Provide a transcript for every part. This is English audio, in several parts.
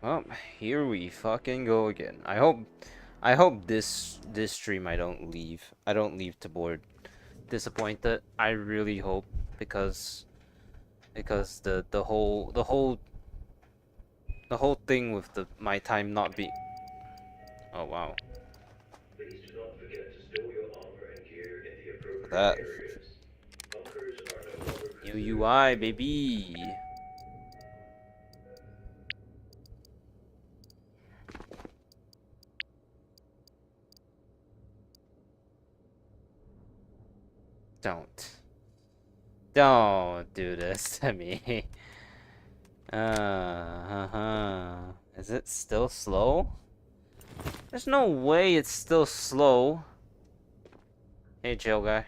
Well, here we fucking go again. I hope this stream I don't leave Tabor disappointed. I really hope because the whole thing with my time not be. Oh wow. Please do not forget to store your armor and gear in the appropriate That areas. Bunkers are no longer new considered UI vital. baby. Don't. Don't do this to me. Is it still slow? There's no way it's still slow. Hey, chill guy.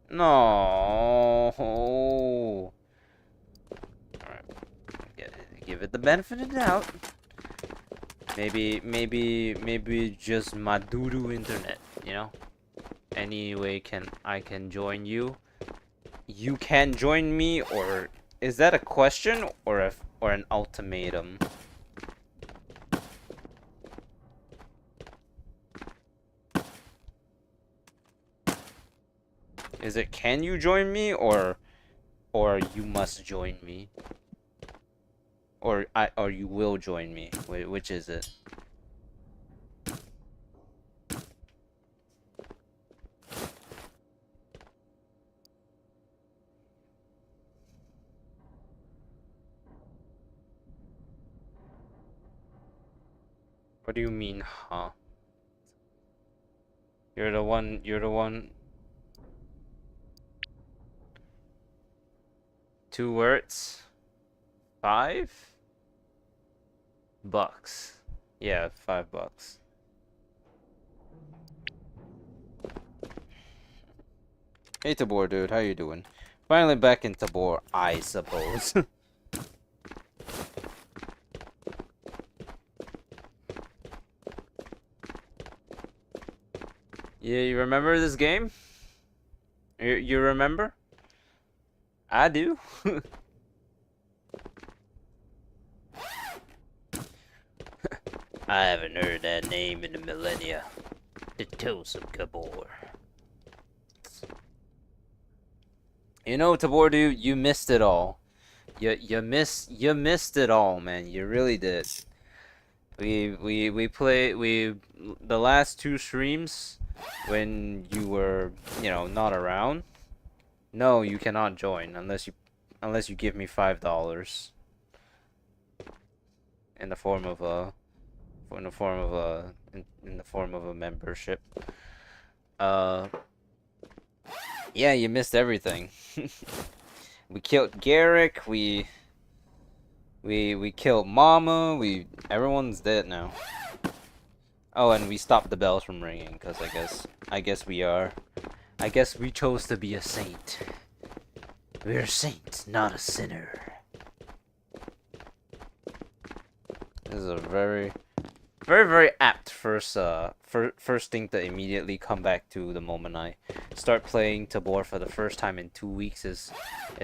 No. Alright. Give it the benefit of the doubt. Maybe just my doo-doo internet, you know? Anyway, I can join you? You can join me, or is that a question or an ultimatum? Is it can you join me or you must join me? Or you will join me? Which is it? What do you mean, huh? You're the one. 2 words? $5? Yeah, $5. Hey Tabor, dude, how you doing? Finally back in Tabor, I suppose. Yeah, you remember this game? You remember? I do. I haven't heard that name in a millennia. The Toast of Tabor. You know, Tabor, dude, you missed it all. You missed it all, man. You really did. We played the last 2 streams when you were, not around. No, you cannot join unless you give me $5 in the form of a in the form of a membership. Uh yeah, you missed everything. We killed Garrick, we killed Mama, everyone's dead now. Oh, and we stopped the bells from ringing cuz I guess we chose to be a saint. We're a saint, not a sinner. This is a very, very, very apt first thing to immediately come back to the moment I start playing Tabor for the first time in 2 weeks is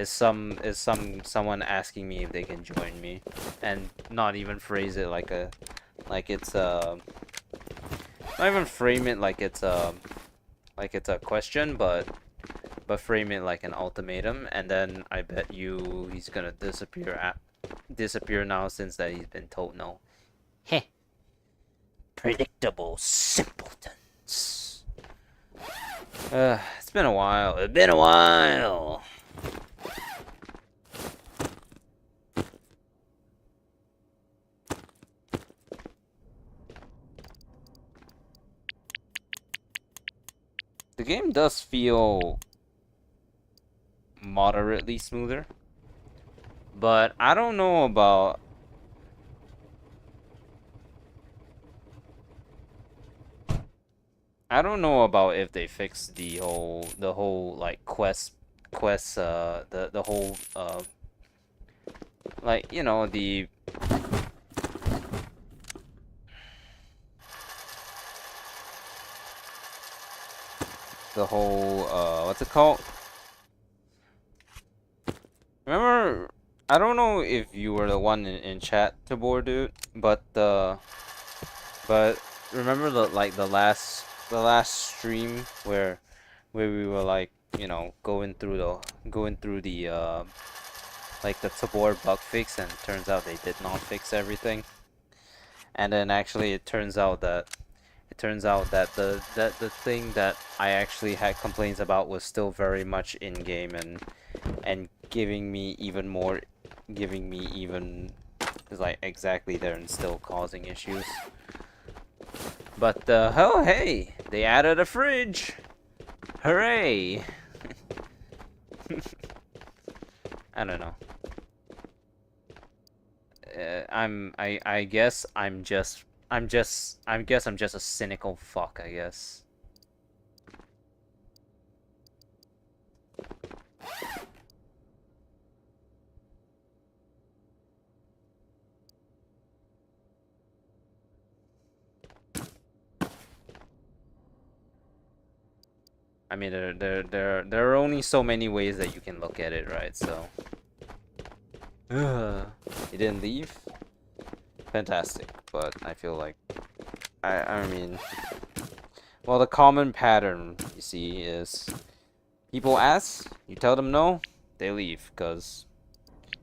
someone asking me if they can join me, and not even phrase it like it's not even frame it like it's a question, but frame it like an ultimatum, and then I bet you he's gonna disappear now since that he's been told no. Heh. Predictable simpletons. It's been a while. It's been a while. The game does feel moderately smoother, but I don't know about if they fixed the whole like quests the whole like the whole what's it called? Remember I don't know if you were the one in chat, Tabor, dude, but remember the last stream where we were like, you know, going through the like the Tabor bug fix, and it turns out they did not fix everything. And then actually it turns out that the thing that I actually had complaints about was still very much in game, and giving me even is like exactly there and still causing issues. But oh hey, they added a fridge. Hooray! I don't know. I guess I'm just a cynical fuck, I guess. I mean, there are only so many ways that you can look at it, right? So, you didn't leave? Fantastic, but I feel like I mean, well, the common pattern you see is people ask, you tell them no, they leave because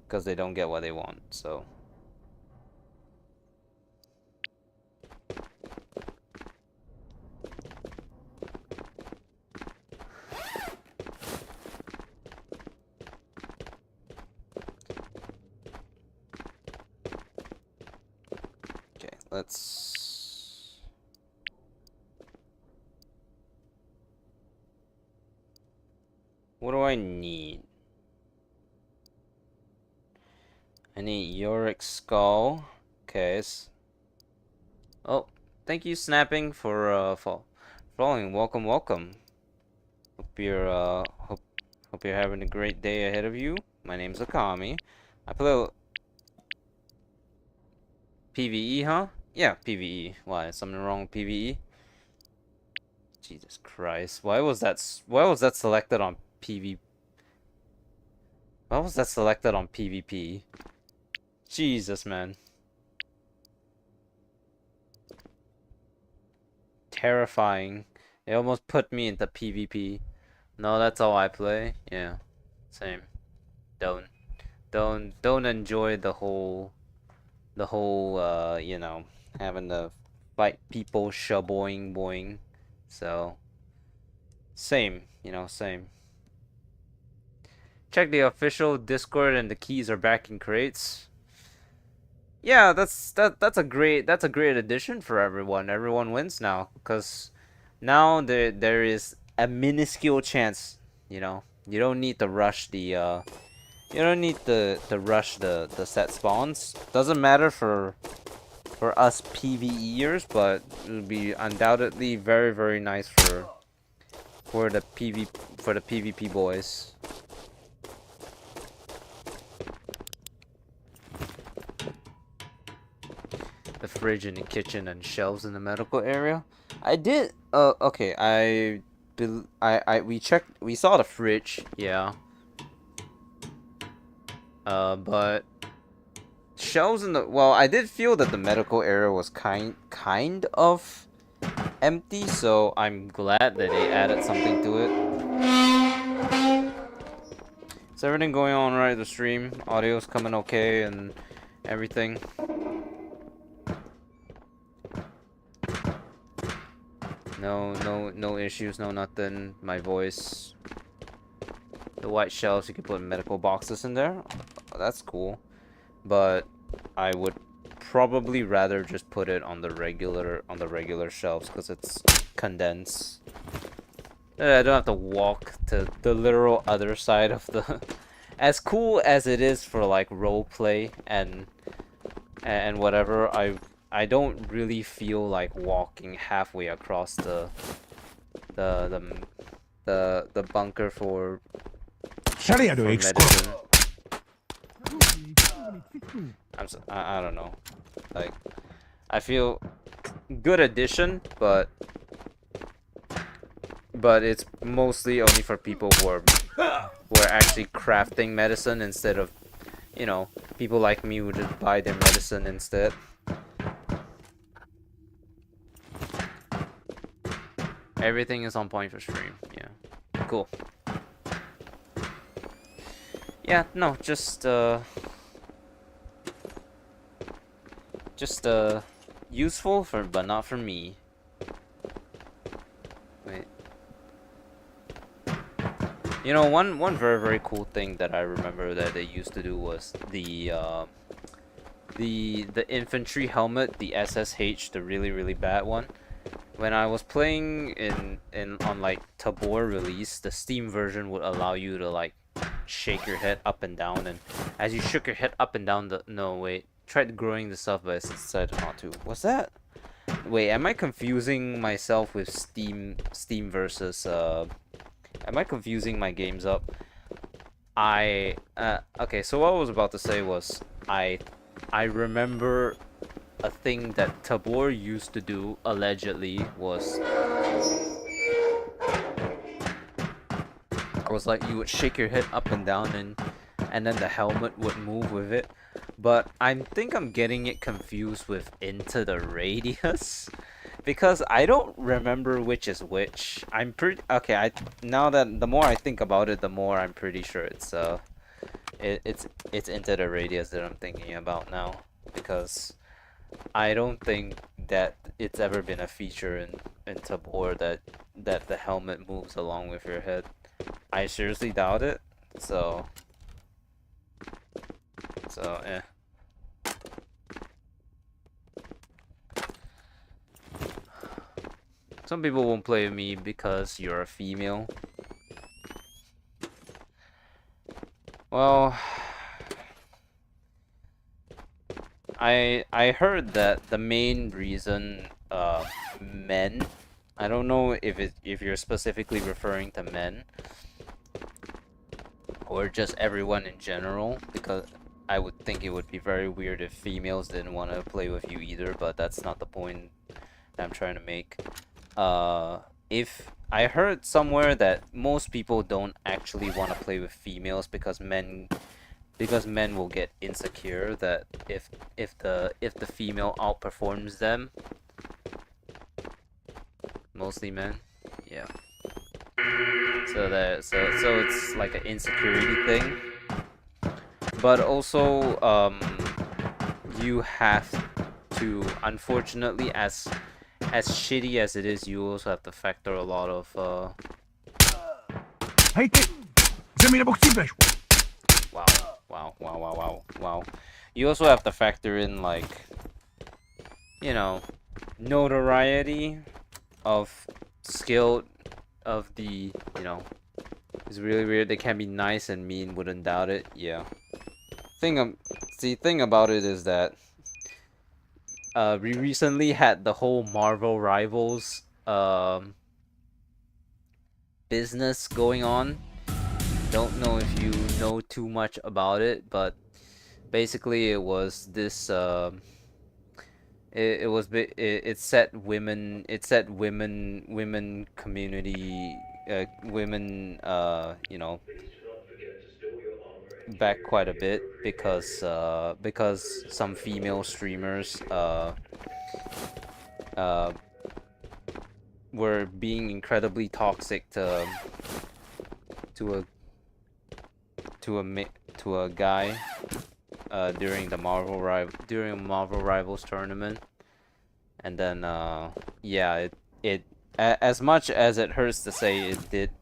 they don't get what they want. So. Let's... What do I need? I need Yorick Skull. Okay. Oh, thank you, Snapping, for following. Welcome, welcome. Hope you're having a great day ahead of you. My name's Akami. I play PVE, huh? Yeah, PVE. Why? Is something wrong with PVE? Jesus Christ. Why was that selected on PvP? Why was that selected on PvP? Jesus, man. Terrifying. It almost put me into PvP. No, that's all I play. Yeah. Same. Don't enjoy the whole you know, having to fight people shaboing boing. So same, you know, same. Check the official Discord and the keys are back in crates. Yeah, that's a great addition for everyone. Everyone wins now because now there is a minuscule chance, you know. You don't need to rush the the set spawns. Doesn't matter for us PvEers, but it would be undoubtedly very nice for the PvP boys. The fridge in the kitchen and shelves in the medical area. I did. Okay. We saw the fridge. Yeah. But shelves in the I did feel that the medical area was kind of empty, so I'm glad that they added something to it. Is everything going on right? The stream audio's coming okay and everything. No issues, no nothing. My voice. The white shelves, you can put medical boxes in there. Oh, that's cool. But I would probably rather just put it on the regular shelves because it's condensed. I don't have to walk to the literal other side of the. As cool as it is for like role play and whatever, I don't really feel like walking halfway across the bunker for medicine. I don't know. Like, I feel good addition, but it's mostly only for people who are actually crafting medicine instead of you know, people like me would just buy their medicine instead. Everything is on point for stream. Yeah. Cool. Yeah, no, just useful for, but not for me. Wait. You know, one very cool thing that I remember that they used to do was the infantry helmet, the SSH, the really bad one. When I was playing in on like Tabor release, the Steam version would allow you to like shake your head up and down, and as you shook your head up and down, tried growing the stuff, but I decided not to. What's that? Wait, am I confusing myself with Steam versus am I confusing my games up? Okay, so what I was about to say was I remember a thing that Tabor used to do allegedly was like you would shake your head up and down, and then the helmet would move with it. But I think I'm getting it confused with Into the Radius because I don't remember which is which. I'm pretty okay. Now that the more I think about it, the more I'm pretty sure it's Into the Radius that I'm thinking about now, because I don't think that it's ever been a feature in Tabor that the helmet moves along with your head. I seriously doubt it. So eh. Some people won't play with me because you're a female. Well, I heard that the main reason men, I don't know if you're specifically referring to men or just everyone in general, because I would think it would be very weird if females didn't want to play with you either, but that's not the point that I'm trying to make. If I heard somewhere that most people don't actually want to play with females because men will get insecure that if the female outperforms them, mostly men, yeah. So it's like an insecurity thing. But also, you have to, unfortunately, as shitty as it is, you also have to factor a lot of Hej ty! Zemi nebo chci weszło! wow. You also have to factor in, like, you know, notoriety of skill of the, you know, it's really weird. They can be nice and mean, wouldn't doubt it. Yeah. Thing about it is that we recently had the whole Marvel Rivals business going on. Don't know if you know too much about it, but basically it was this it set women community women you know, Please do not forget to store your armor and back gear quite in a the bit appropriate area. because some female streamers were being incredibly toxic to a to a guy during Marvel Rivals tournament, and then yeah, as much as it hurts to say,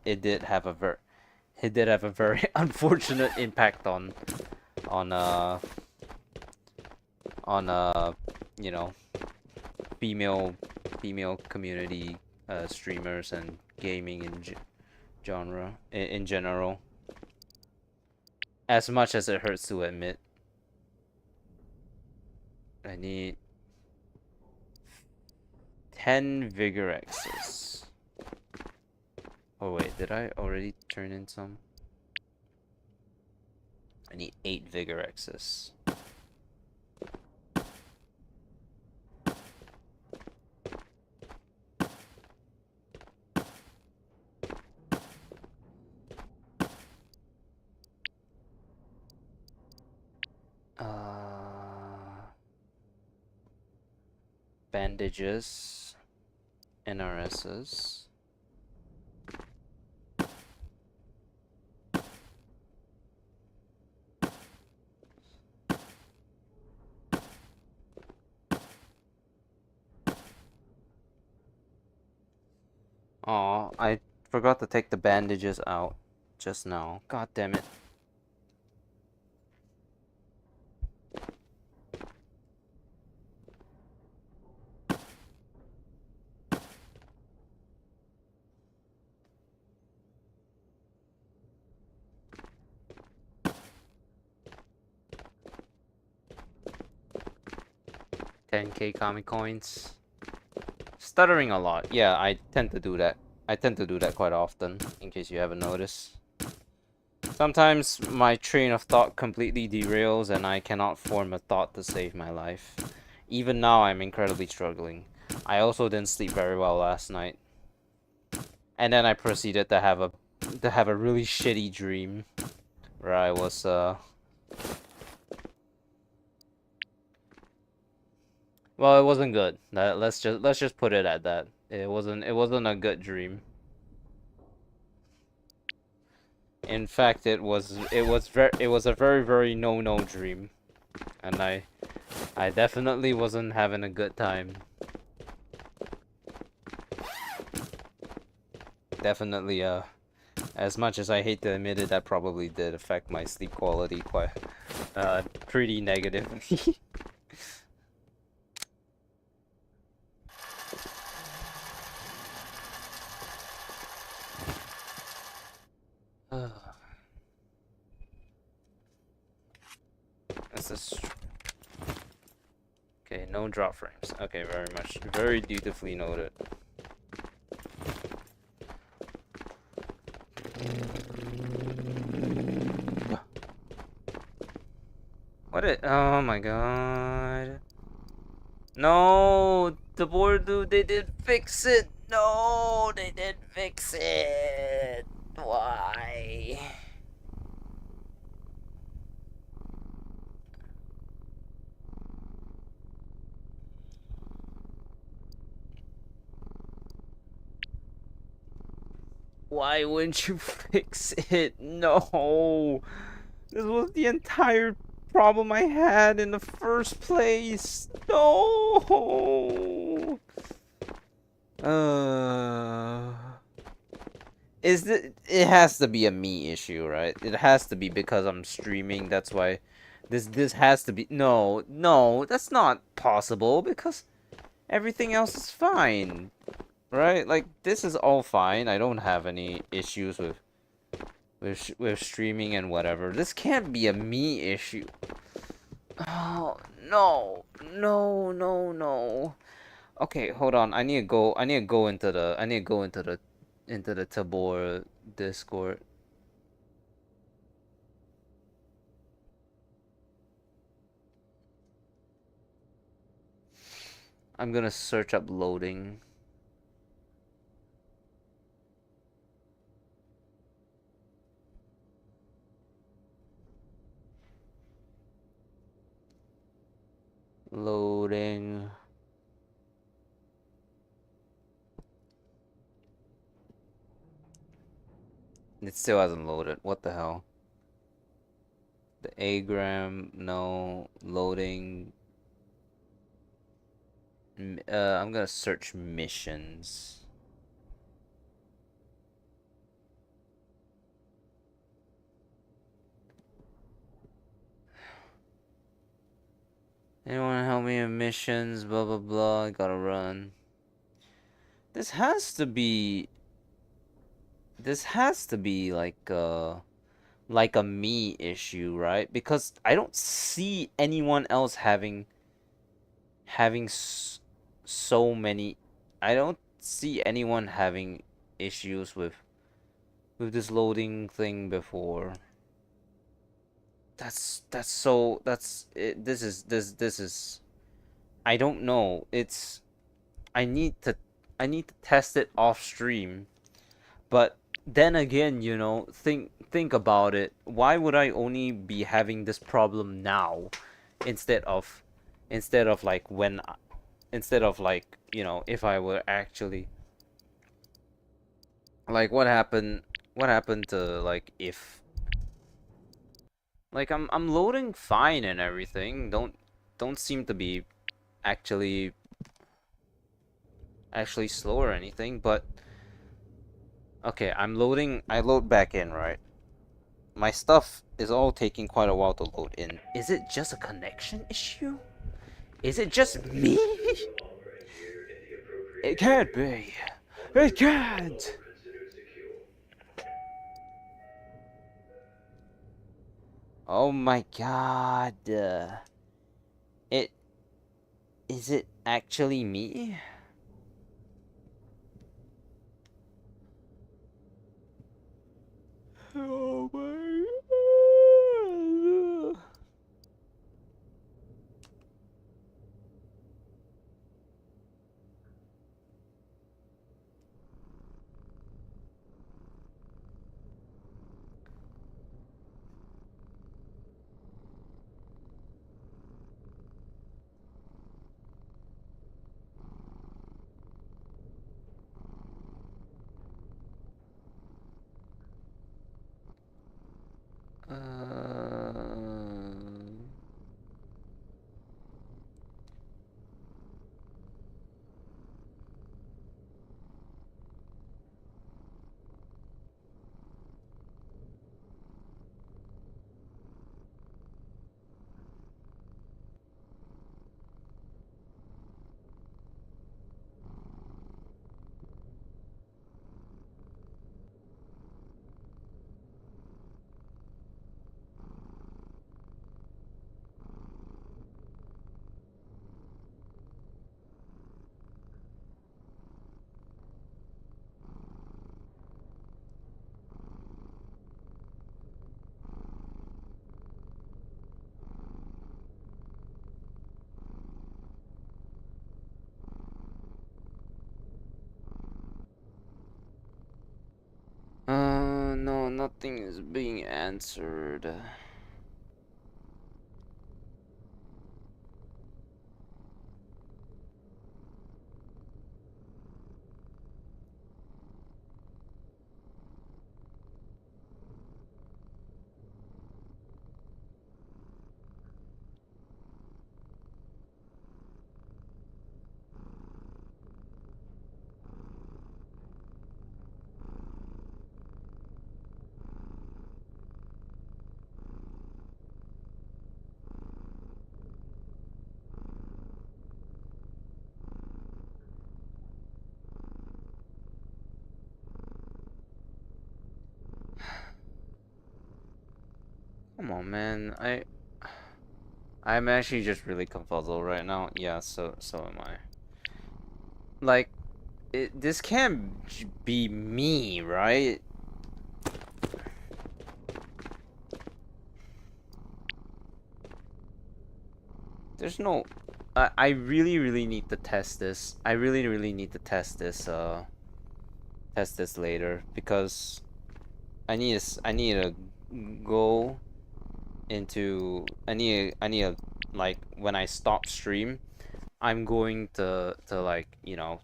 it did have a very unfortunate impact on you know, female community streamers and gaming genre in general. As much as it hurts to admit. I need 10 Vigor X's. Oh wait, did I already turn in some? I need 8 Vigor X's. Bandages. NRSs. Oh, I forgot to take the bandages out just now. God damn it. $10K Kami coins. Stuttering a lot. Yeah, I tend to do that. I tend to do that quite often, in case you haven't noticed. Sometimes my train of thought completely derails and I cannot form a thought to save my life. Even now, I'm incredibly struggling. I also didn't sleep very well last night. And then I proceeded to have a really shitty dream where I was well, it wasn't good. Let's just put it at that. It wasn't a good dream. In fact, it was a very no dream, and I definitely wasn't having a good time. Definitely, as much as I hate to admit it, that probably did affect my sleep quality quite, pretty negatively. This is okay. No drop frames. Okay, very dutifully noted. What it? Oh my god! No, the board dude. They did fix it. No, they did fix it. Why? Why wouldn't you fix it? No! This was the entire problem I had in the first place. No! It has to be a me issue, right? It has to be because I'm streaming. That's why this has to be. No, that's not possible because everything else is fine. Right? Like, this is all fine. I don't have any issues with streaming and whatever. This can't be a me issue. Oh, no. No. Okay, hold on. I need to go into the Tabor Discord. I'm gonna search up loading. Loading. It still hasn't loaded. What the hell? The Agram, no. Loading. I'm gonna search missions. Anyone help me in missions? Blah blah blah. I gotta run. This has to be like a me issue, right? Because I don't see anyone else having so many. I don't see anyone having issues with this loading thing before. That's so that's it. This is I don't know. It's I need to test it off stream. But then again, think about it. Why would I only be having this problem now instead of like instead of like, you know, if I were actually like what happened to like if like I'm loading fine and everything. Don't seem to be actually slow or anything, but okay, I load back in, right? My stuff is all taking quite a while to load in. Is it just a connection issue? Is it just me? Your armor and gear in the appropriate It can't area. be. Once It the area is no can't. longer considered secure. Oh my god. It is it actually me? Oh my god. No, nothing is being answered. Come on, man. I'm actually just really confuzzled right now. Yeah, so am I. Like, this can't be me, right? There's no. I really need to test this. I really need to test this later because I need to go into I need to like when I stop stream, I'm going to like, you know,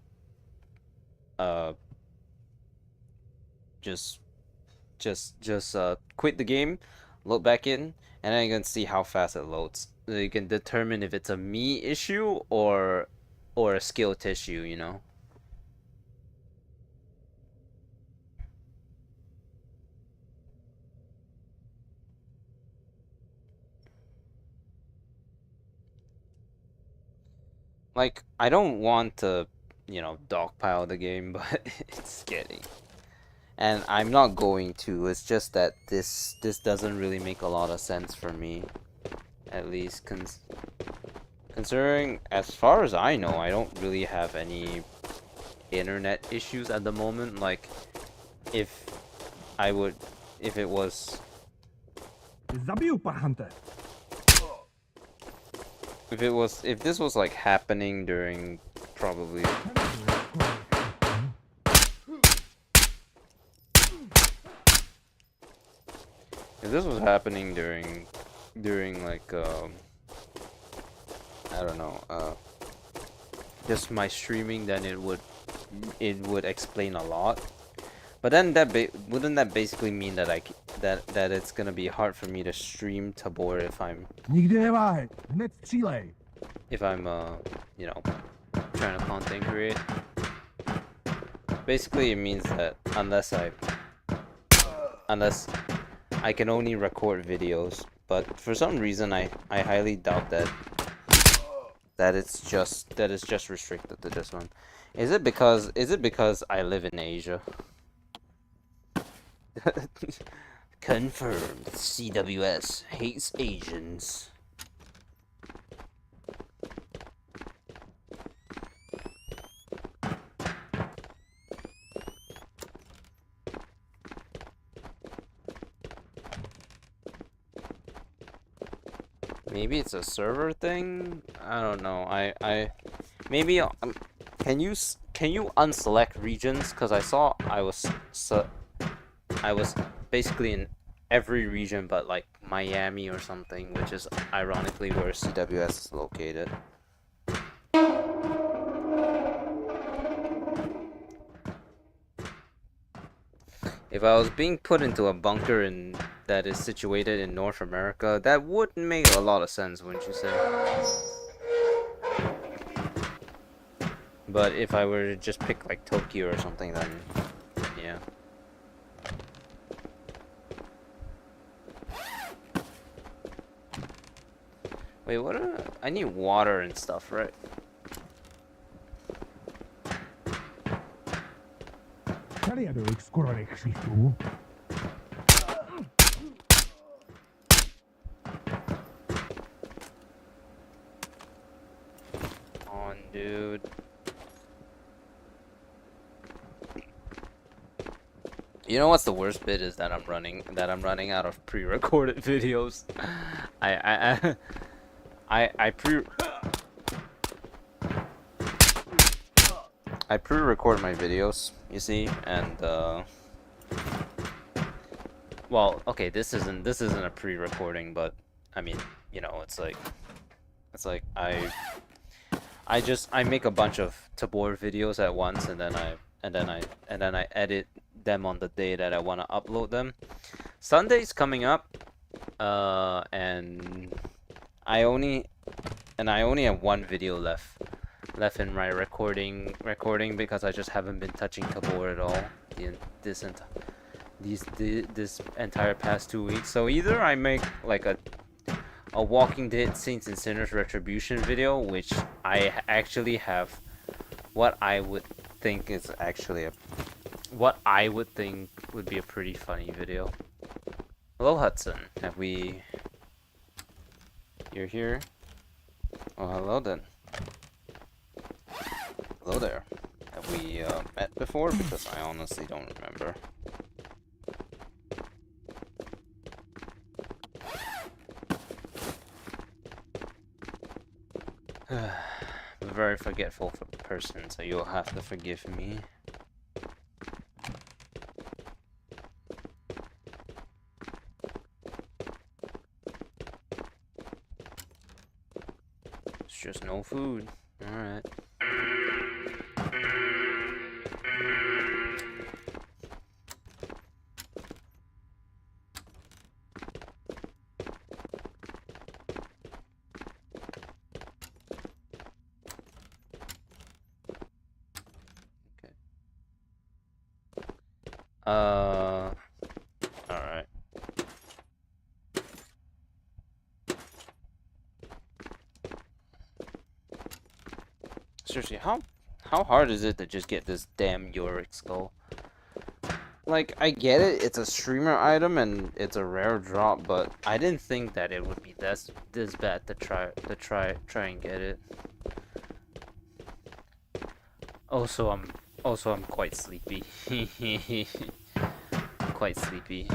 uh just quit the game, load back in, and then you can see how fast it loads. So you can determine if it's a me issue or a skill issue, you know. Like, I don't want to, you know, dogpile the game, but it's getting. And I'm not going to. It's just that this doesn't really make a lot of sense for me, at least considering as far as I know, I don't really have any internet issues at the moment. Like, if I would, if it was, Zabił pan Hunter. if this was like happening during probably. If this was happening during like I don't know, just my streaming, then it would explain a lot. But then that wouldn't that basically mean that that it's gonna be hard for me to stream Tabor if I'm Nikdy neváhej, hned střílej. you know, trying to content create. Basically, it means that unless I can only record videos, but for some reason I highly doubt that it's just restricted to this one. Is it because I live in Asia? Confirmed. CWS hates Asians. Maybe it's a server thing. I don't know. Maybe can you unselect regions? Cause I saw I was basically in every region but like Miami or something, which is ironically where CWS is located. If I was being put into a bunker that is situated in North America, that would make a lot of sense, wouldn't you say? But if I were to just pick like Tokyo or something, then yeah. Wait, what I need water and stuff, right? Terjedők skoro nekřichtů. On, dude. You know what's the worst bit is that I'm running out of pre-recorded videos. I pre-record my videos, you see, and well, okay, this isn't a pre-recording, but I mean, you know, it's like I make a bunch of Tabor videos at once, and then I edit them on the day that I want to upload them. Sunday's coming up, and I only have one video left in my recording because I just haven't been touching Tabor at all this entire past 2 weeks. So either I make like a Walking Dead Saints and Sinners Retribution video, which I actually have what I would think would be a pretty funny video. Hello, Hudson. You're here? Oh, hello then. Hello there. Have we met before? Because I honestly don't remember. I'm a very forgetful person, so you'll have to forgive me. It's just no food. Alright. Alright. Seriously, how hard is it to just get this damn Yorick skull? Like, I get it, it's a streamer item and it's a rare drop, but I didn't think that it would be this bad to try and get it. Also, I'm quite sleepy. Quite sleepy.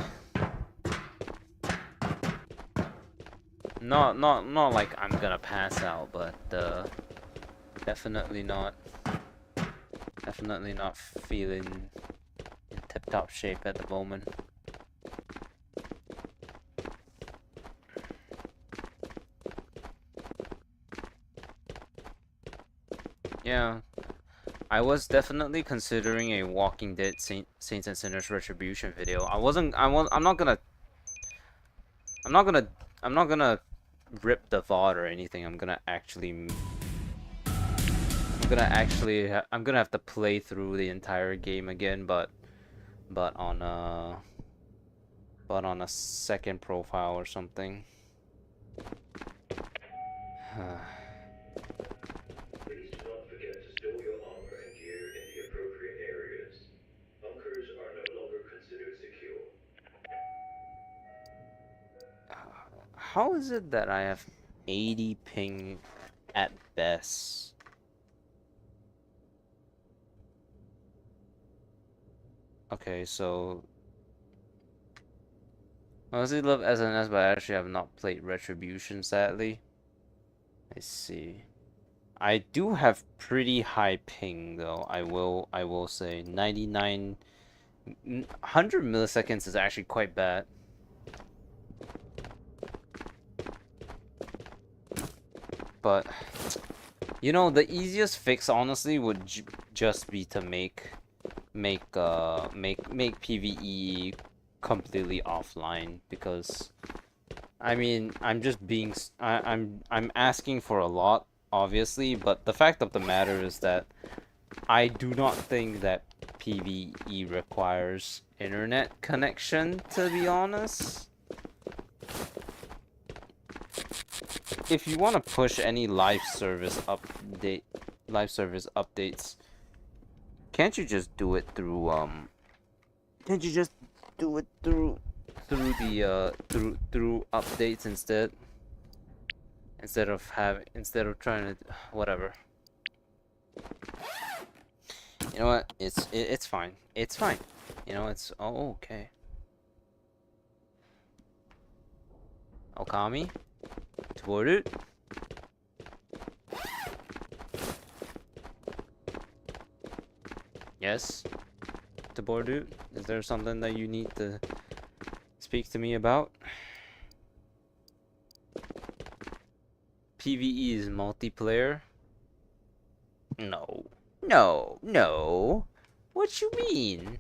Not like I'm gonna pass out, but definitely not feeling in tip-top shape at the moment. Yeah, I was definitely considering a Walking Dead Saints and Sinners Retribution video. I'm not gonna. I'm not gonna. I'm not gonna rip the VOD or anything. I'm gonna actually. I'm gonna have to play through the entire game again, but on a. But on a second profile or something. Please do not forget to store your armor and gear in the appropriate areas. Bunkers are no longer considered secure. How is it that I have 80 ping at best? Okay, so I honestly love SNS, but I actually have not played Retribution, sadly. I see. I do have pretty high ping though. I will say 99 100 milliseconds is actually quite bad. But you know, the easiest fix honestly would just be to make PVE completely offline, because I mean, I'm asking for a lot, obviously, but the fact of the matter is that I do not think that PVE requires internet connection, to be honest. If you want to push any live service updates, can't you just do it through can't you just do it through through updates instead? Instead of trying to whatever. You know what? It's fine. It's fine. You know, it's okay. Okami? Toward it? Yes? Tabordu? Is there something that you need to speak to me about? PvE is multiplayer? No. No. No. What you mean?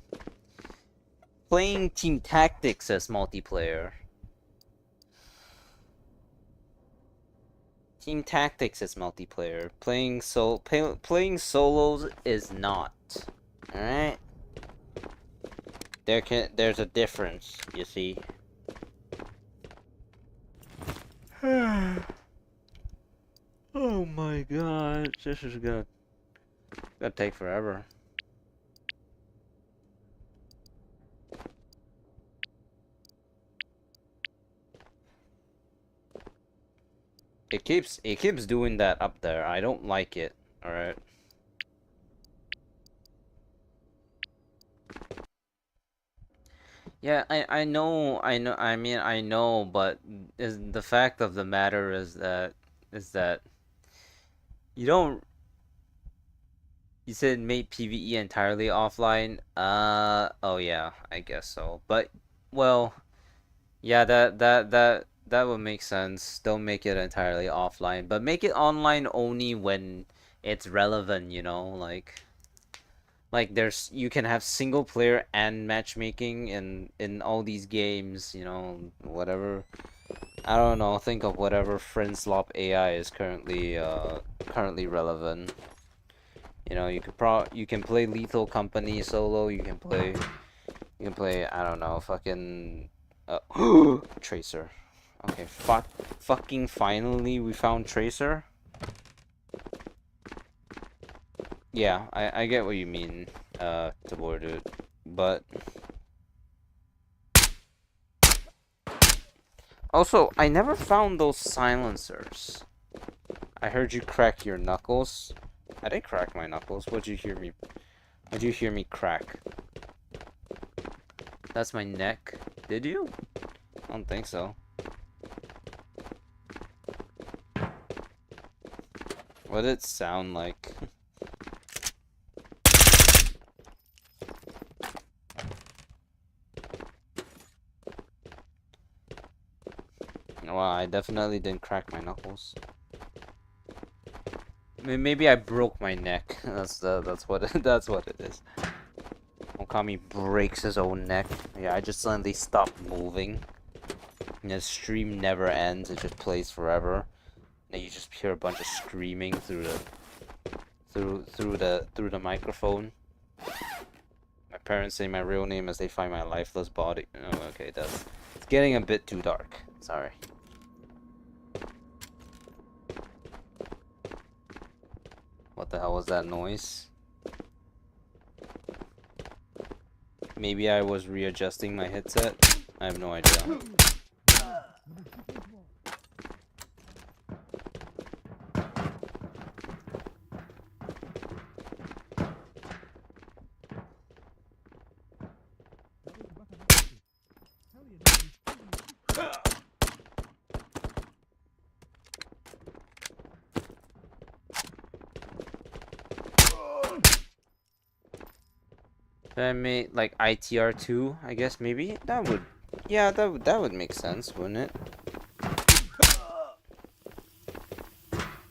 Playing Team Tactics as multiplayer. Team Tactics is multiplayer. Playing solos is not. Alright? There's a difference, you see. Oh my god, this is gonna take forever. It keeps doing that up there. I don't like it. Alright. Yeah, I know, but the fact of the matter is that you don't you said make PvE entirely offline. Oh yeah, I guess so. But well, yeah, that would make sense. Don't make it entirely offline, but make it online only when it's relevant, you know, like there's you can have single player and matchmaking in all these games, you know, whatever. I don't know, think of whatever friendslop AI is currently relevant. You know, you can play Lethal Company solo, you can play I don't know, fucking Tracer. Okay, fucking finally we found Tracer. Yeah, I get what you mean, Tabor, dude. But also, I never found those silencers. I heard you crack your knuckles. I didn't crack my knuckles. What'd you hear me crack? That's my neck. Did you? I don't think so. What did it sound like? Well, I definitely didn't crack my knuckles. Maybe I broke my neck. That's what that's what it is. Okami breaks his own neck. Yeah, I just suddenly stopped moving. And the stream never ends. It just plays forever. And you just hear a bunch of screaming through the microphone. My parents say my real name as they find my lifeless body. Oh, okay, it's getting a bit too dark. Sorry. What the hell was that noise? Maybe I was readjusting my headset. I have no idea. If I made like ITR2, I guess maybe that would, yeah, that would make sense, wouldn't it?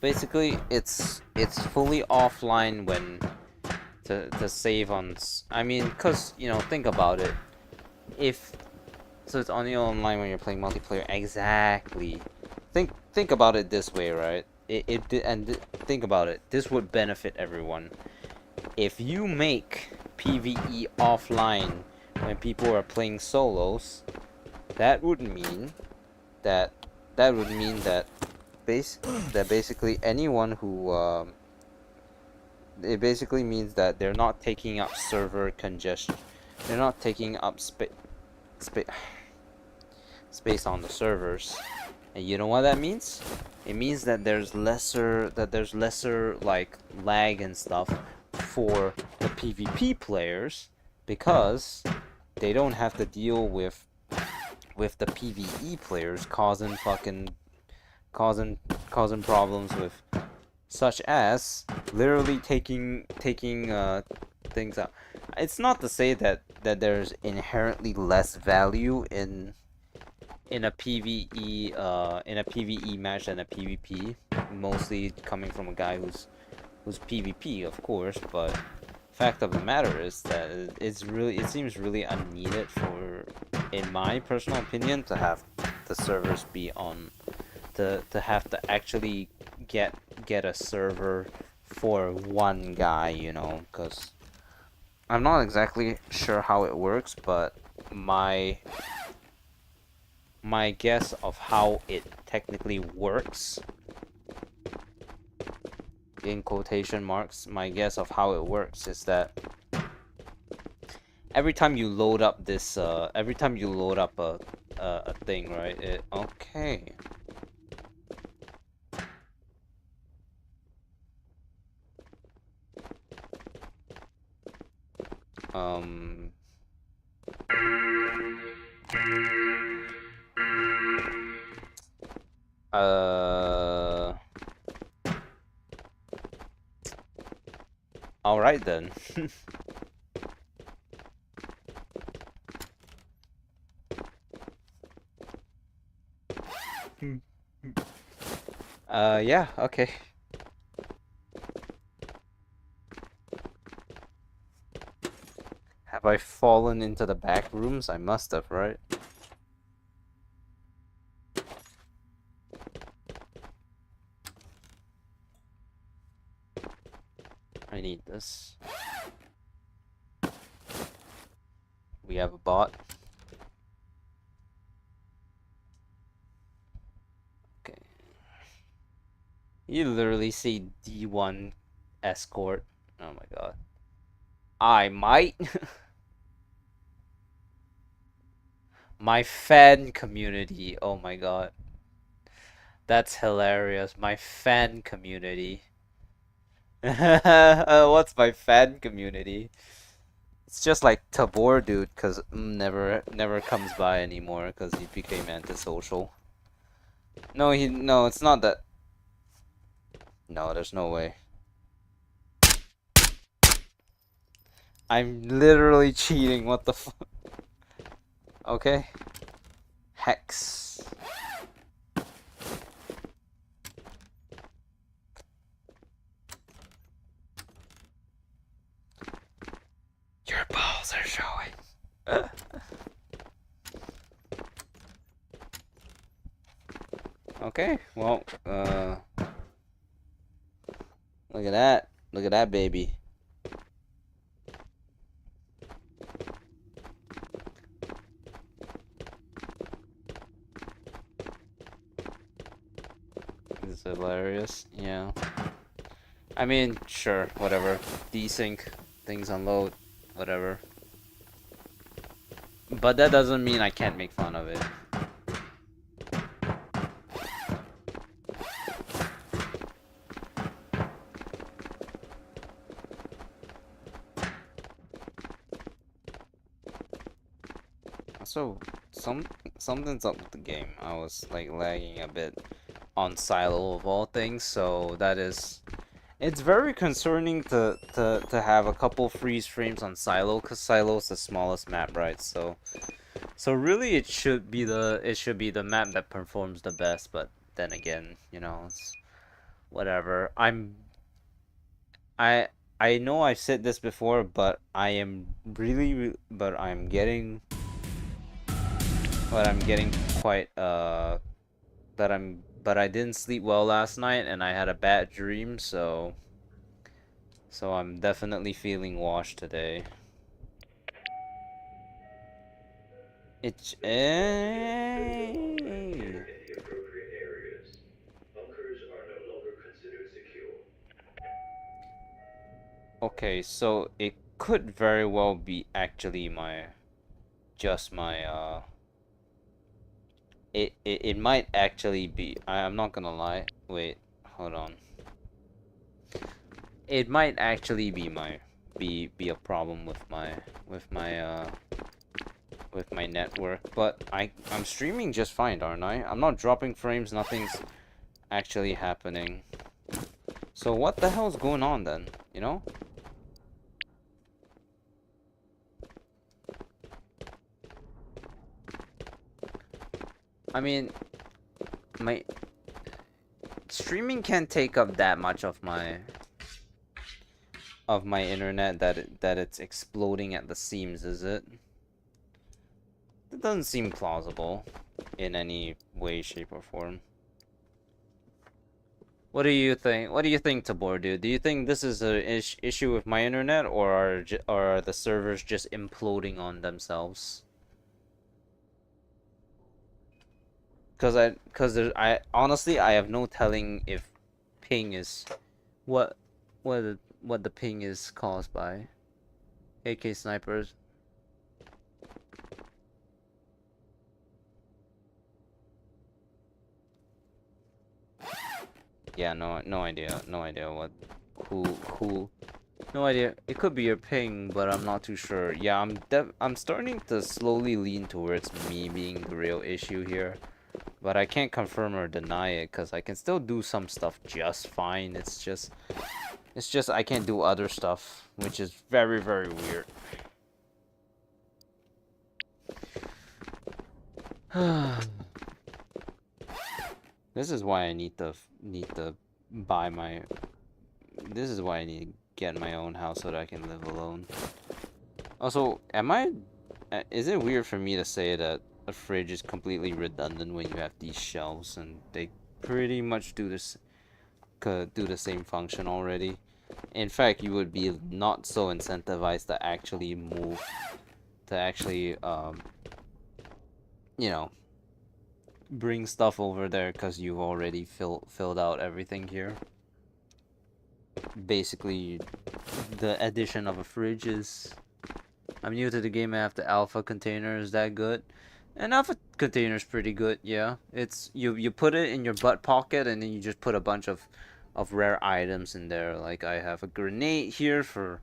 Basically, it's fully offline when to save on. I mean, cause you know, think about it. If so, it's only online when you're playing multiplayer. Exactly. Think about it this way, right? Think about it. This would benefit everyone. If you make PVE offline when people are playing solos, that would mean that basically anyone who it basically means that they're not taking up server congestion. They're not taking up space on the servers. And you know what that means? It means that there's lesser like lag and stuff for the PvP players because they don't have to deal with the PvE players causing problems with, such as literally taking things out. It's not to say that there's inherently less value in a PvE match than a PvP, mostly coming from a guy who's PvP, of course, but fact of the matter is that it seems really unneeded for, in my personal opinion, to have the servers be on, to have to actually get a server for one guy, you know, because I'm not exactly sure how it works, but my guess of how it technically works, in quotation marks, my guess of how it works is that every time you load up this, every time you load up a thing, right? Okay. Um. All right then. Yeah, okay. Have I fallen into the back rooms? I must have, right? I need this. We have a bot. Okay. You literally see D1 escort. Oh my god. I might. My fan community. Oh my god. That's hilarious. My fan community. What's my fan community? It's just like Tabor, dude, because never comes by anymore because he became antisocial. No, it's not that. No, there's no way. I'm literally cheating. What the fuck? Okay. Hex. Okay, well, look at that. Look at that, baby. This is hilarious. Yeah. I mean, sure, whatever. Desync, things unload, whatever. But that doesn't mean I can't make fun of it. So, something's up with the game. I was like lagging a bit on Silo of all things, so that is. It's very concerning to have a couple freeze frames on Silo, cause Silo's the smallest map, right? So really it should be the map that performs the best, but then again, you know, it's whatever. I I know I've said this before, but I am but I'm getting quite but I didn't sleep well last night and I had a bad dream, so I'm definitely feeling washed today. It's Gear in the appropriate areas. Bunkers are no longer considered secure. okay, so it could very well be actually just my it might actually be, I'm not gonna lie. Wait, hold on. It might actually be be a problem with my network, but I'm streaming just fine, aren't I? I'm not dropping frames, nothing's actually happening. So what the hell's going on then, you know? I mean, my streaming can't take up that much of my internet that it's exploding at the seams, is it? It doesn't seem plausible in any way, shape, or form. What do you think? What do you think, Tabor, dude? Do you think this is an issue with my internet, or are the servers just imploding on themselves? I honestly I have no telling if ping is what what the ping is caused by. AK snipers. Yeah, no idea. No idea what who no idea. It could be your ping, but I'm not too sure. Yeah, I'm starting to slowly lean towards me being the real issue here. But I can't confirm or deny it because I can still do some stuff just fine. It's just I can't do other stuff, which is very, very weird. This is why I need to buy my. This is why I need to get my own house so that I can live alone. Also, is it weird for me to say that a fridge is completely redundant when you have these shelves and they pretty much could do the same function already? In fact, you would be not so incentivized to actually move, to actually you know, bring stuff over there because you've already filled out everything here. Basically, the addition of a fridge is. I'm new to the game. I have the alpha container. Is that good? An alpha container is pretty good. Yeah, it's you put it in your butt pocket and then you just put a bunch of rare items in there. Like I have a grenade here for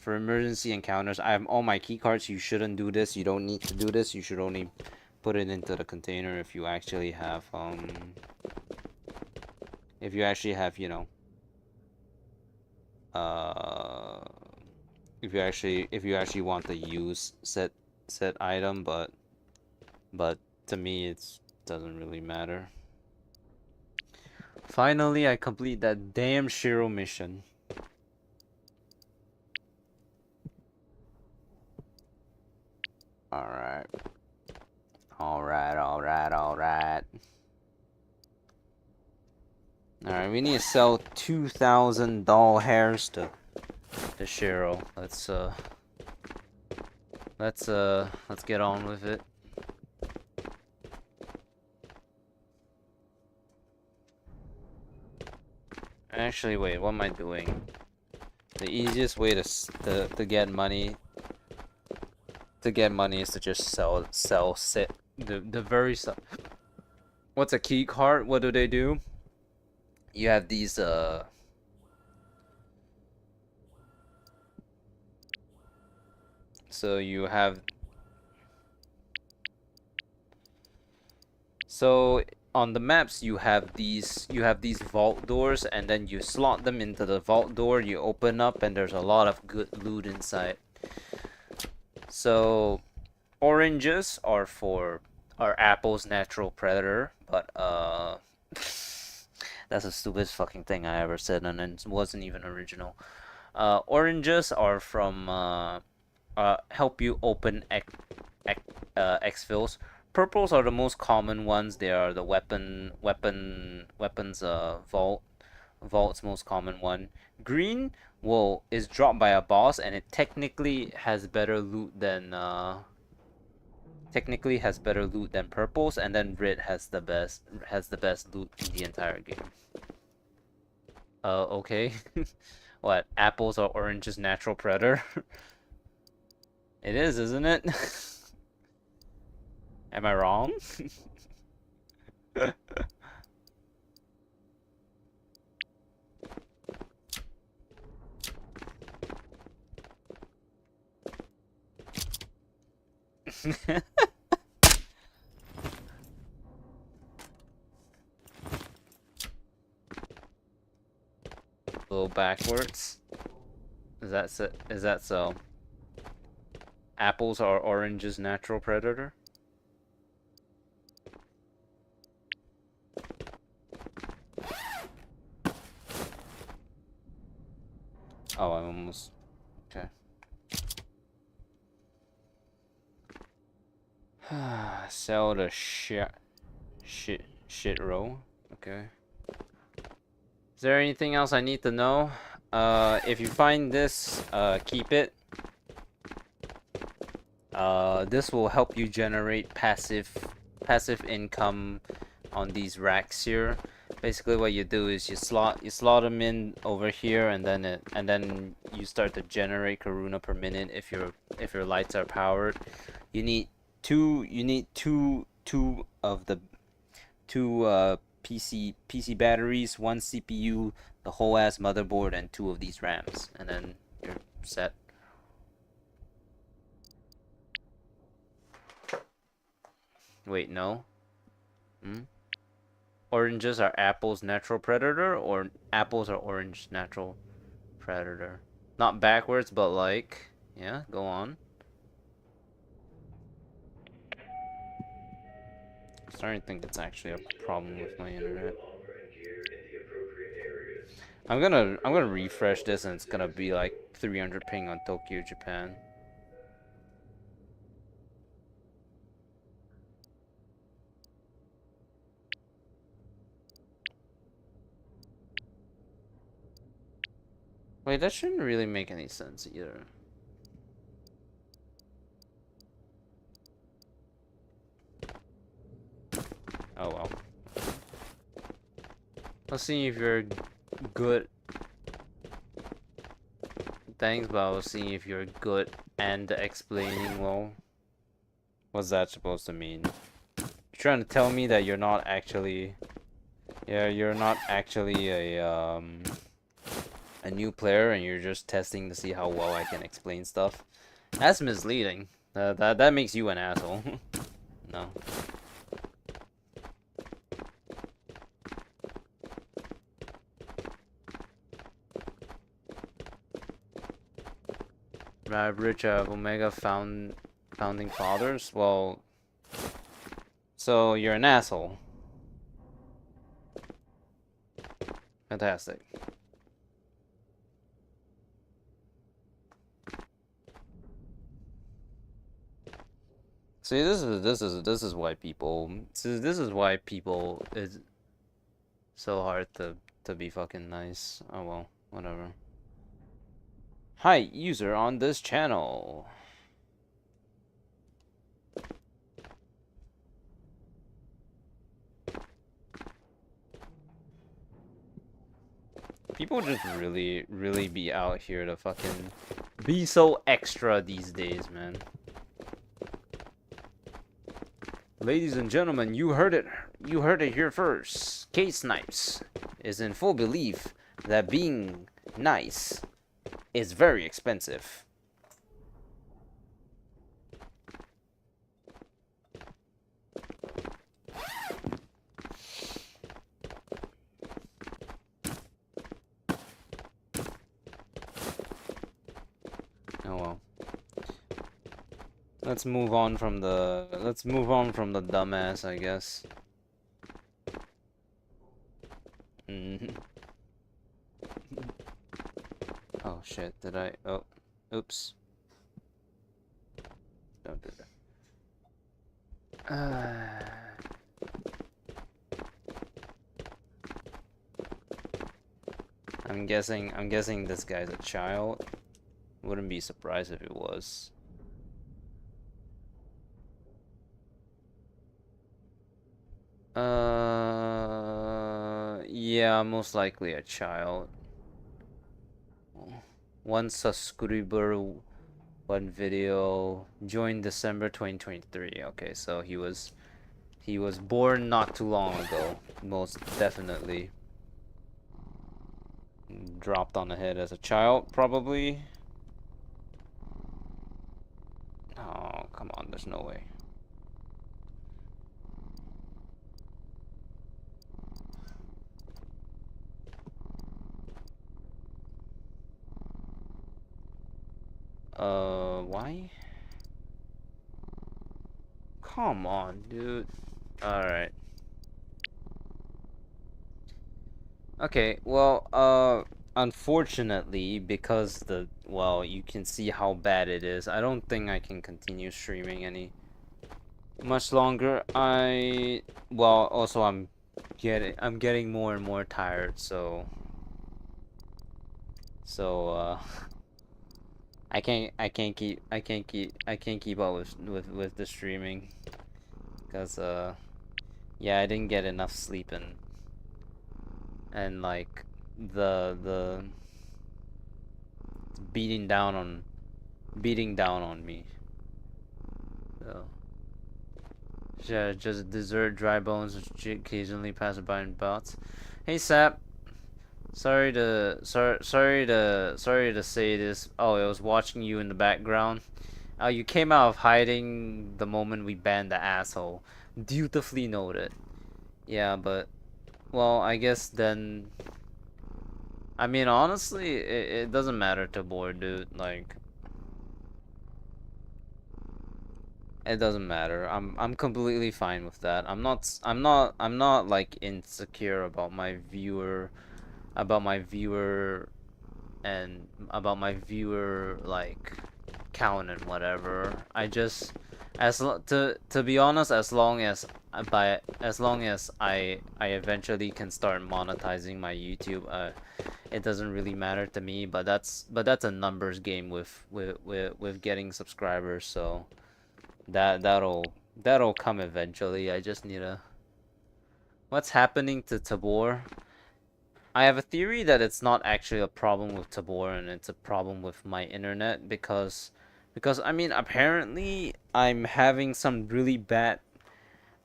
emergency encounters. I have all my key cards. You shouldn't do this. You don't need to do this. You should only put it into the container if you actually have you know uh if you actually want to use set item, but to me it doesn't really matter. Finally, I complete that damn Shiro mission. Alright. Alright. Alright, we need to sell 2,000 doll hairs to Shiro. Let's get on with it. Actually, wait, what am I doing? The easiest way to get money is to just sell sit the very what's a key card? What do they do? You have these so you have so on the maps you have these vault doors, and then you slot them into the vault door, you open up, and there's a lot of good loot inside. So oranges are Apple's natural predator, but that's the stupidest fucking thing I ever said, and it wasn't even original. Oranges are from help you open exfils. Purples are the most common ones. They are the weapons vault's most common one. Green is dropped by a boss, and it technically has better loot than purples, and then red has the best loot in the entire game. Okay. What, apples are orange's natural predator? It is, isn't it? Am I wrong? Go backwards. Is that so? Apples are orange's natural predator? Oh, I'm almost okay. Sell the shit row. Okay. Is there anything else I need to know? If you find this, keep it. This will help you generate passive income on these racks here. Basically, what you do is you slot them in over here, and then you start to generate Karuna per minute if your lights are powered. You need two PC batteries, one CPU, the whole ass motherboard, and 2 of these RAMs, and then you're set. Wait, no. Oranges are Apple's natural predator, or apples are orange natural predator? Not backwards, but like, yeah, go on. I'm starting to think it's actually a problem with my internet. I'm gonna refresh this, and it's gonna be like 300 ping on Tokyo, Japan. Wait, that shouldn't really make any sense either. Oh well. Let's see if you're good. Thanks, but I'll see if you're good and explaining well. What's that supposed to mean? You're trying to tell me that you're not actually... Yeah, you're not actually a new player, and you're just testing to see how well I can explain stuff. That's misleading. That makes you an asshole. No. Rich of Omega founding fathers? Well, so you're an asshole. Fantastic. See, this is why people. This is why people is so hard to to be fucking nice. Oh well, whatever. Hi, user on this channel. People just really be out here to fucking be so extra these days, man. Ladies and gentlemen, you heard it here first. K-Snipes is in full belief that being nice is very expensive. Oh well. Let's move on from the dumbass, I guess. Oh shit, did I? Oh, oops. Don't do that. I'm guessing this guy's a child. Wouldn't be surprised if it was. Yeah, most likely a child. One subscriber, one video. Joined December 2023. Okay, so he was born not too long ago, most definitely. Dropped on the head as a child, probably. Oh, come on, there's no way. Why? Come on, dude. Alright. Okay, well, unfortunately, because well, you can see how bad it is, I don't think I can continue streaming any much longer. Well, also I'm getting more and more tired, so I can't keep up with the streaming, because yeah, I didn't get enough sleep, and like the beating down on me. So yeah, just dessert, dry bones, which occasionally pass by in bouts. Hey Sap, sorry to say this. Oh, I was watching you in the background. You came out of hiding the moment we banned the asshole. Dutifully noted. Yeah, but well, I guess then. I mean, honestly, it doesn't matter to Tabor, dude. Like, it doesn't matter. I'm completely fine with that. I'm not like insecure about my viewer, and about my viewer like count and whatever. I just to be honest, as long as I eventually can start monetizing my YouTube, it doesn't really matter to me. But that's a numbers game with getting subscribers. So that'll come eventually. I just need to. What's happening to Tabor? I have a theory that it's not actually a problem with Tabor, and it's a problem with my internet, because I mean, apparently I'm having some really bad,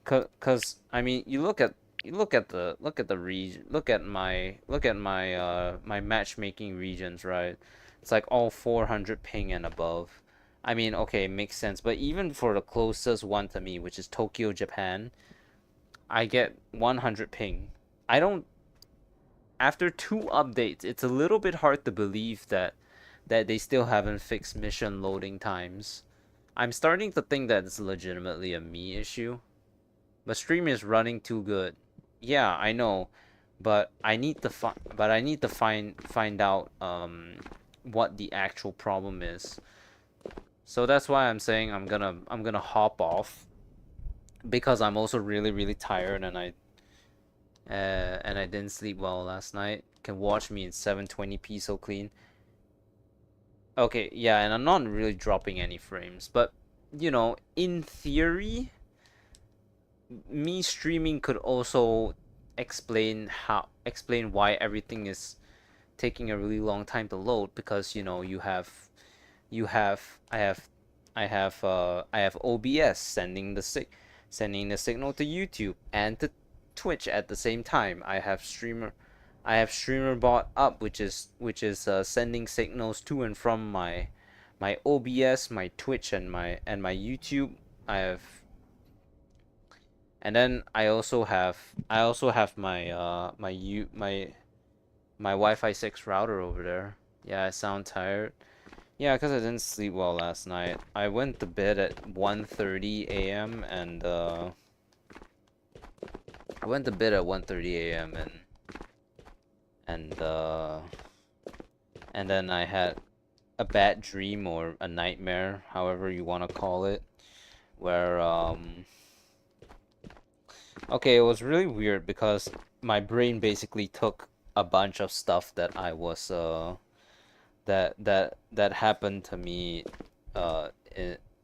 cause I mean, look at the region, look at my my matchmaking regions, right? It's like all 400 ping and above. I mean, okay, it makes sense, but even for the closest one to me, which is Tokyo, Japan, I get 100 ping. I don't After 2 updates, it's a little bit hard to believe that they still haven't fixed mission loading times. I'm starting to think that it's legitimately a me issue. But stream is running too good. Yeah, I know, but I need to find out what the actual problem is. So that's why I'm saying I'm gonna hop off, because I'm also really tired, and and I didn't sleep well last night. Can watch me in 720p so clean. Okay, yeah, and I'm not really dropping any frames, but you know, in theory, me streaming could also explain why everything is taking a really long time to load, because you know you have I have OBS sending the signal to YouTube and to Twitch at the same time. I have streamer bot up, which is sending signals to and from my OBS, my Twitch, and my YouTube. I have and then I also have my Wi-Fi 6 router over there. Yeah, I sound tired. Yeah, because I didn't sleep well last night. I went to bed at 1:30 a.m. and I went to bed at 1:30 a.m. and uh and then I had a bad dream or a nightmare, however you want to call it, where okay, it was really weird because my brain basically took a bunch of stuff that I was that happened to me uh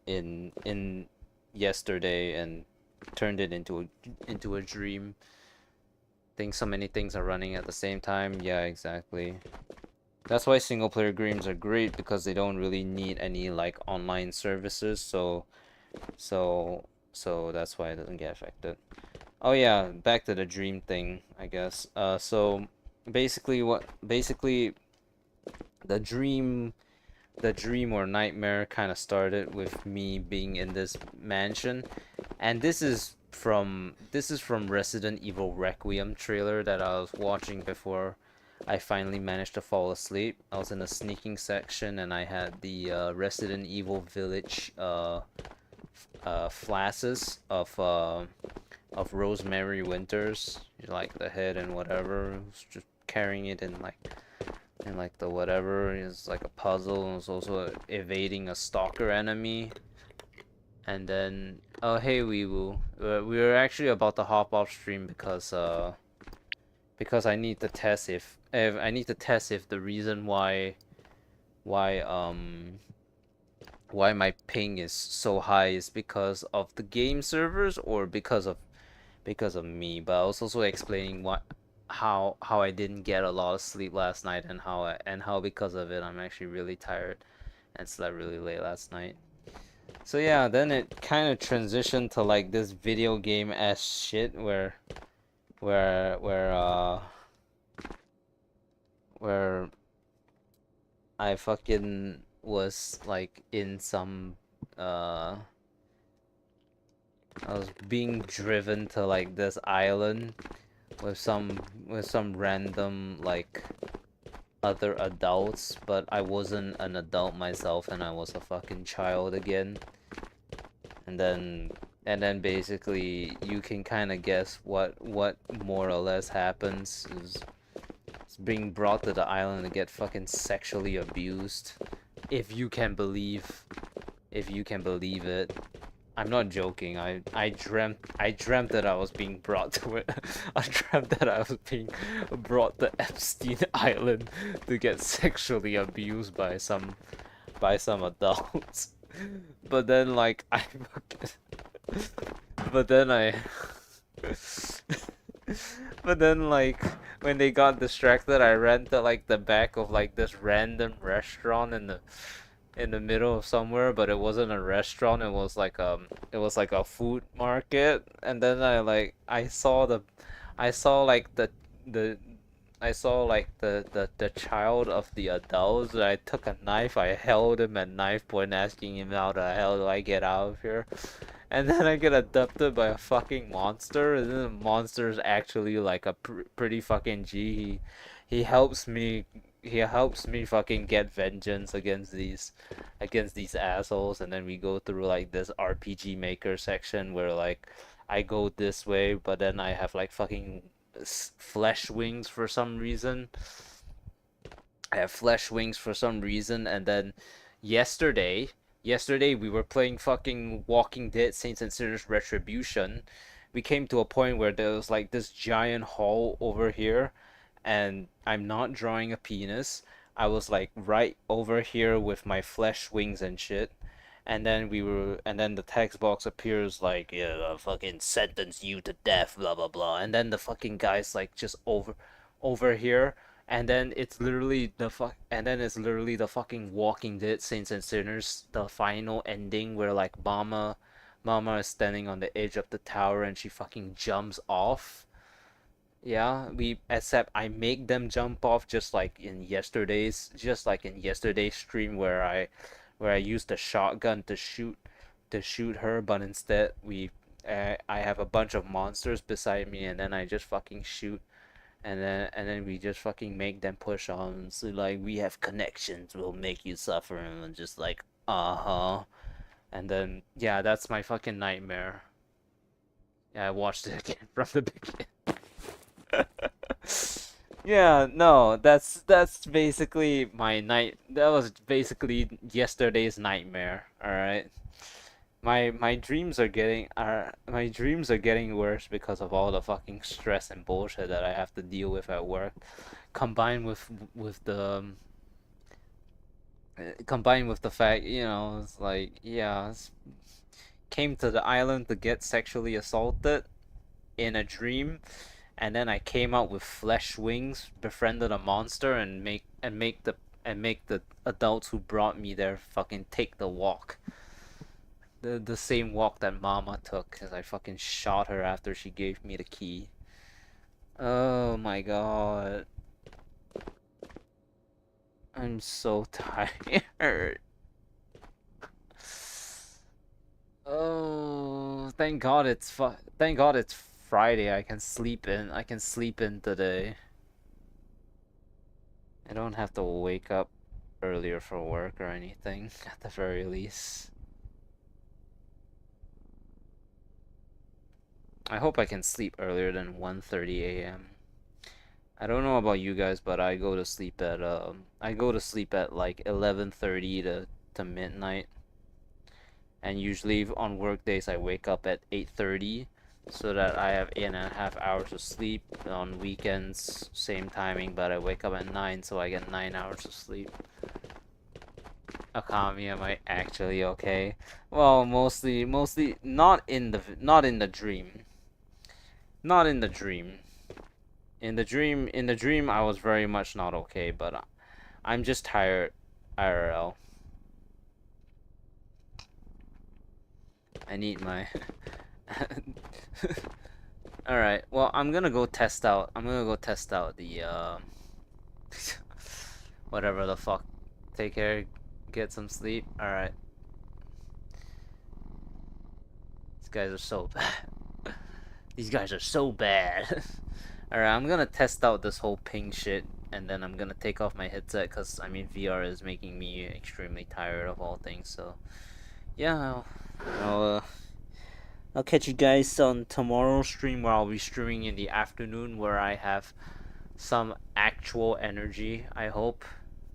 in yesterday and turned it into a dream. Think so many things are running at the same time. Yeah, exactly. That's why single player games are great, because they don't really need any like online services, so so that's why it doesn't get affected. Oh yeah, back to the dream thing, I guess. So basically the dream the dream or nightmare kind of started with me being in this mansion, and this is from Resident Evil Requiem trailer that I was watching before I finally managed to fall asleep. I was in the sneaking section and I had the Resident Evil Village flashes of Rosemary Winters, like the head and whatever, just carrying it in like the whatever is like a puzzle, and it's also evading a stalker enemy. And then oh hey Weewu, we were actually about to hop off stream because I need to test if the reason why why my ping is so high is because of the game servers or because of me. But I was also explaining how I didn't get a lot of sleep last night, and how because of it I'm actually really tired and slept really late last night. So yeah, then it kind of transitioned to like this video game ass shit where where uh where I fucking was like in some I was being driven to like this island with some random like other adults, but I wasn't an adult myself and I was a fucking child again. And then basically you can kind of guess what more or less happens is being brought to the island to get fucking sexually abused. If you can believe it. I'm not joking. I dreamt that I was being brought to it. I dreamt that I was being brought to Epstein Island to get sexually abused by some adults. But then like I but then I but then like when they got distracted, I ran to like the back of like this random restaurant in the middle of somewhere, but it wasn't a restaurant. It was like a food market. And then I saw like the I saw like the child of the adults. I took a knife, I held him at knife point, asking him how the hell do I get out of here. And then I get abducted by a fucking monster, and then the monster's actually like a pretty fucking G. He helps me. He helps me fucking get vengeance against these assholes, and then we go through like this RPG Maker section where like I go this way, but then I have like fucking flesh wings for some reason. I have flesh wings for some reason, and then yesterday we were playing fucking Walking Dead Saints and Sinners Retribution. we came to a point where there was like this giant hole over here, and I'm not drawing a penis. I was like right over here with my flesh wings and shit. And then the text box appears like, yeah, I'll fucking sentence you to death, blah blah blah. And then the fucking guy's like just over here, and then it's literally the fucking Walking Dead Saints and Sinners, the final ending where like Mama is standing on the edge of the tower and she fucking jumps off. Yeah, we except I make them jump off just like in yesterday's stream where I used the shotgun to shoot her, but instead I have a bunch of monsters beside me, and then I just fucking shoot, and then we just fucking make them push on. So like, we have connections, we'll make you suffer, and I'm just like, uh-huh. And then yeah, that's my fucking nightmare. Yeah, I watched it again from the beginning. Yeah, no, that's basically my night. That was basically yesterday's nightmare. All right. My dreams are getting worse because of all the fucking stress and bullshit that I have to deal with at work, combined with the combined with the fact, it's like, yeah, came to the island to get sexually assaulted in a dream, and then I came out with flesh wings, befriended a monster, and make the adults who brought me there fucking take the walk. The same walk that Mama took, because I fucking shot her after she gave me the key. Oh my god. I'm so tired. Oh, thank God it's Friday. I can sleep in. I can sleep in today. I don't have to wake up earlier for work or anything, at the very least. I hope I can sleep earlier than 1:30 a.m. I don't know about you guys, but I go to sleep at like 11:30 to midnight. And usually on work days I wake up at 8:30 so that I have 8.5 hours of sleep. On weekends, same timing, but I wake up at 9, so I get 9 hours of sleep. Akami, am I actually okay? Well, mostly not in the dream. Not in the dream. In the dream I was very much not okay, but I'm just tired IRL. I need my Alright, well, I'm gonna go test out the whatever the fuck. Take care, get some sleep. Alright. These guys are so bad. These guys are so bad. Alright, I'm gonna test out this whole ping shit, and then I'm gonna take off my headset, because I mean VR is making me extremely tired of all things. So yeah, I'll catch you guys on tomorrow's stream, where I'll be streaming in the afternoon, where I have some actual energy, I hope.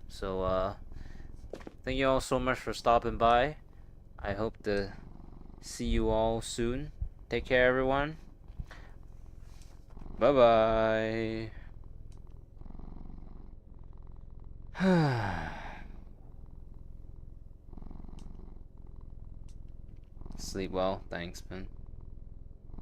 So thank you all so much for stopping by. I hope to see you all soon. Take care, everyone. Bye bye. Sleep well. Thanks, man.